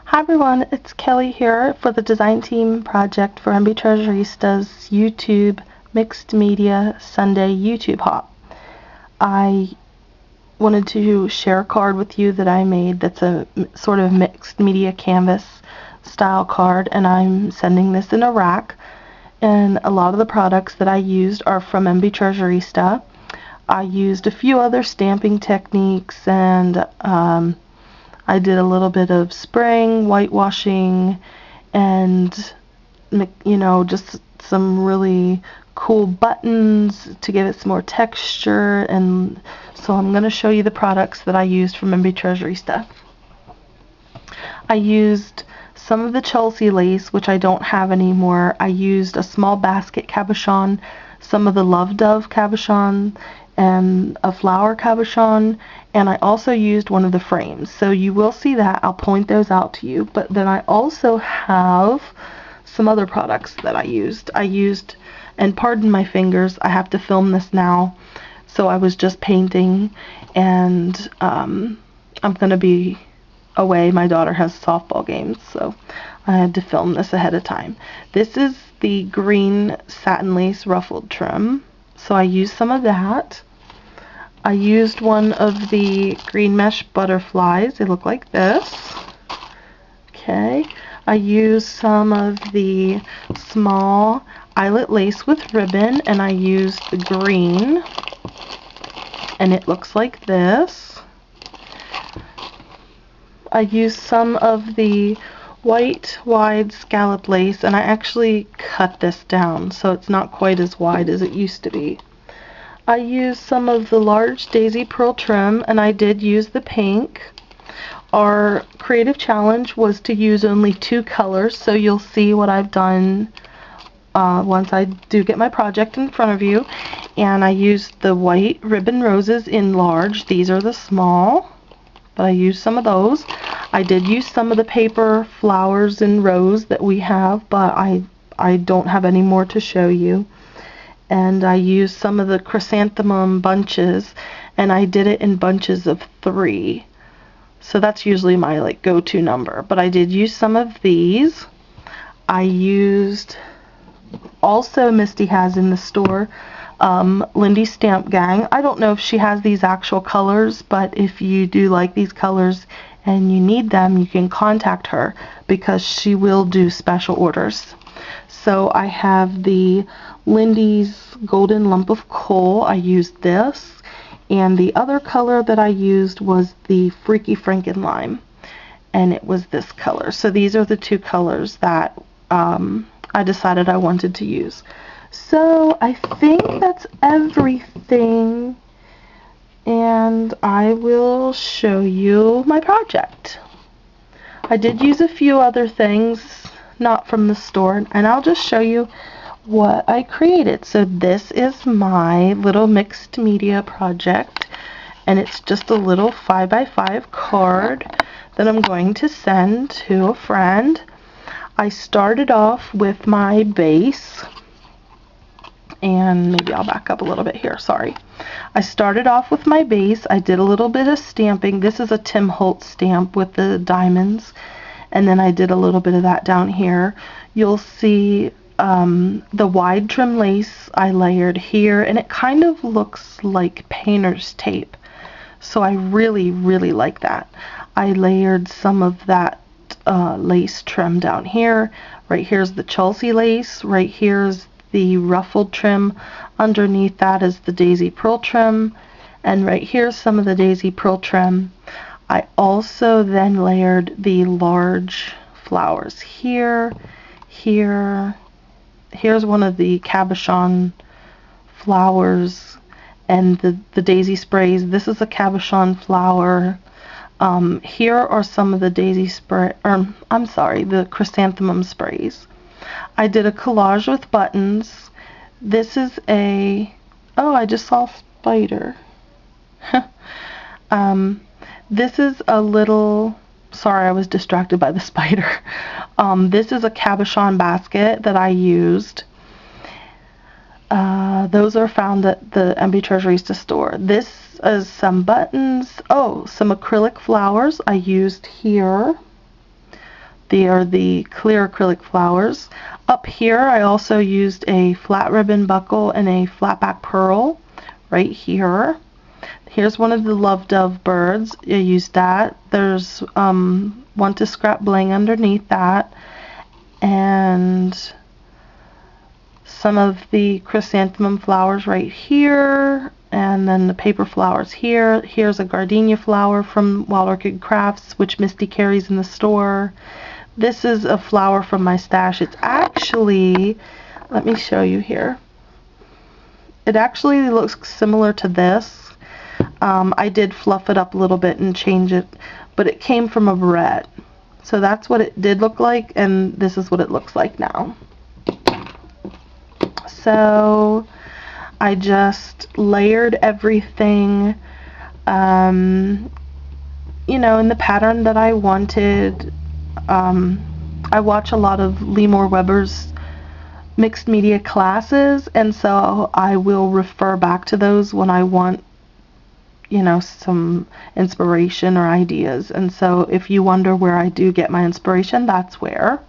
Hi everyone, it's Kelly here for the design team project for MB Treasurista's YouTube Mixed Media Sunday YouTube Hop. I wanted to share a card with you that I made that's a sort of mixed media canvas style card, and I'm sending this in a rack. And a lot of the products that I used are from MB Treasurista. I used a few other stamping techniques, and I did a little bit of spraying, whitewashing, and just some really cool buttons to give it some more texture. And so I'm going to show you the products that I used from MB Treasurista. I used some of the Chelsea lace, which I don't have anymore. I used a small basket cabochon, some of the Love Dove cabochon, and a flower cabochon, and I also used one of the frames. So you will see that. I'll point those out to you. But then I also have some other products that I used. And pardon my fingers, I have to film this now. So I was just painting, and I'm going to be away. My daughter has softball games, so I had to film this ahead of time. This is the green satin lace ruffled trim, so I used some of that. I used one of the green mesh butterflies. They look like this. Okay. I used some of the small eyelet lace with ribbon, and I used the green, and it looks like this. I used some of the white wide scallop lace, and I actually cut this down so it's not quite as wide as it used to be. I used some of the large daisy pearl trim, and I did use the pink. Our creative challenge was to use only 2 colors, so you'll see what I've done once I do get my project in front of you. And I used the white ribbon roses in large. These are the small, but I used some of those. I did use some of the paper flowers in rose that we have, but I don't have any more to show you. And I used some of the chrysanthemum bunches, and I did it in bunches of 3. So that's usually my go-to number. But I did use some of these. I used, also Misty has in the store, Lindy Stamp Gang. I don't know if she has these actual colors, but if you do like these colors and you need them, you can contact her because she will do special orders. So I have the Lindy's Golden Lump of Coal. I used this, and the other color that I used was the Freaky Franken Lime, and it was this color. So these are the 2 colors that I decided I wanted to use. So I think that's everything, and I will show you my project. I did use a few other things, not from the store, and I'll just show you what I created. So this is my little mixed media project, and it's just a little 5x5 card that I'm going to send to a friend. I started off with my base, and maybe I'll back up a little bit here, sorry. I started off with my base. I did a little bit of stamping. This is a Tim Holtz stamp with the diamonds, and then I did a little bit of that down here. You'll see the wide trim lace I layered here, and it kind of looks like painter's tape, so I really like that. I layered some of that lace trim down here. Right here's the Chelsea lace, right here's the ruffled trim, underneath that is the daisy pearl trim, and right here's some of the daisy pearl trim. I also then layered the large flowers here, here's one of the cabochon flowers, and the daisy sprays. This is a cabochon flower. Here are some of the daisy spray, the chrysanthemum sprays. I did a collage with buttons. This is a, oh, I just saw a spider. This is a little, sorry, I was distracted by the spider. This is a cabochon basket that I used. Those are found at the MB Treasurista store. This is some buttons. Oh, some acrylic flowers I used here. They are the clear acrylic flowers. Up here I also used a flat ribbon buckle and a flat back pearl right here. Here's one of the Lovebirds. I used that. There's Want to Scrap bling underneath that, and some of the chrysanthemum flowers right here, and then the paper flowers here. Here's a gardenia flower from Wild Orchid Crafts, which Misty carries in the store. This is a flower from my stash. It's actually, let me show you here. It actually looks similar to this. I did fluff it up a little bit and change it, but it came from a barrette. So that's what it did look like, and this is what it looks like now. So I just layered everything, you know, in the pattern that I wanted. I watch a lot of Lemore Webber's mixed media classes, and so I will refer back to those when I want, you know, some inspiration or ideas. And so if you wonder where I do get my inspiration, that's where.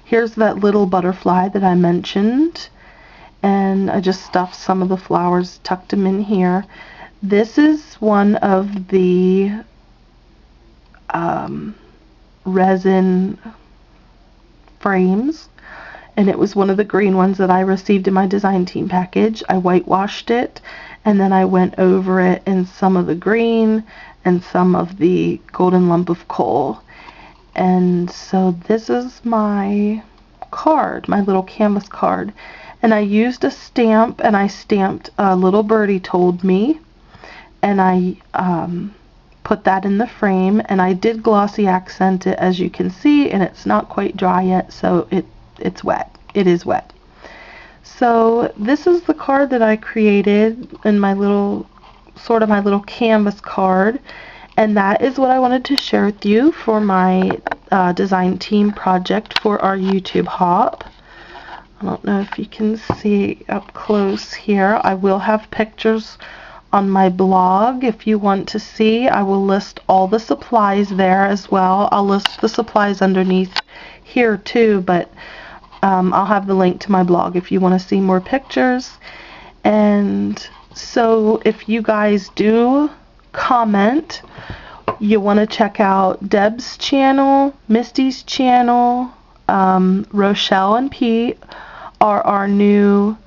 Here's that little butterfly that I mentioned, and I just stuffed some of the flowers, tucked them in here. This is one of the resin frames, and it was one of the green ones that I received in my design team package. I whitewashed it, and then I went over it in some of the green and some of the golden lump of coal. And so this is my card, my little canvas card. And I used a stamp, and I stamped a Little Birdie Told Me, and I put that in the frame, and I did glossy accent it, as you can see, and it's not quite dry yet, so it's wet. It is wet. So this is the card that I created in my little, sort of my little canvas card, and that is what I wanted to share with you for my design team project for our YouTube hop. I don't know if you can see up close here. I will have pictures on my blog if you want to see. I will list all the supplies there as well. I'll list the supplies underneath here too, but I'll have the link to my blog if you want to see more pictures. And so if you guys do comment, you want to check out Deb's channel, Misty's channel, Rochelle and Pete are our new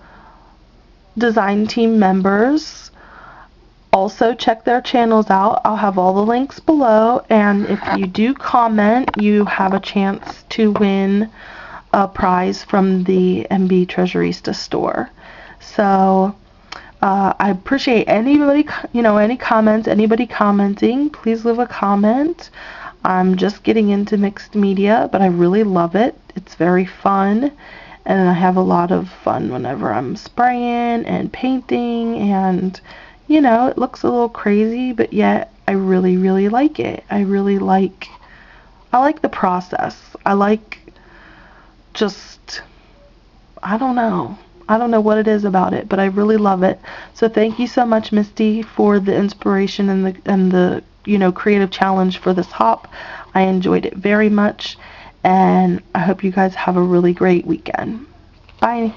design team members. Also check their channels out. I'll have all the links below, and if you do comment, you have a chance to win a prize from the MB Treasurista store. So I appreciate anybody, you know, any comments, anybody commenting. Please leave a comment. I'm just getting into mixed media, but I really love it. It's very fun, and I have a lot of fun whenever I'm spraying and painting, and you know, it looks a little crazy, but yet I really, really like it. I like the process. I like just, I don't know what it is about it, but I really love it. So thank you so much, Misty, for the inspiration and the you know, creative challenge for this hop. I enjoyed it very much, and I hope you guys have a really great weekend. Bye.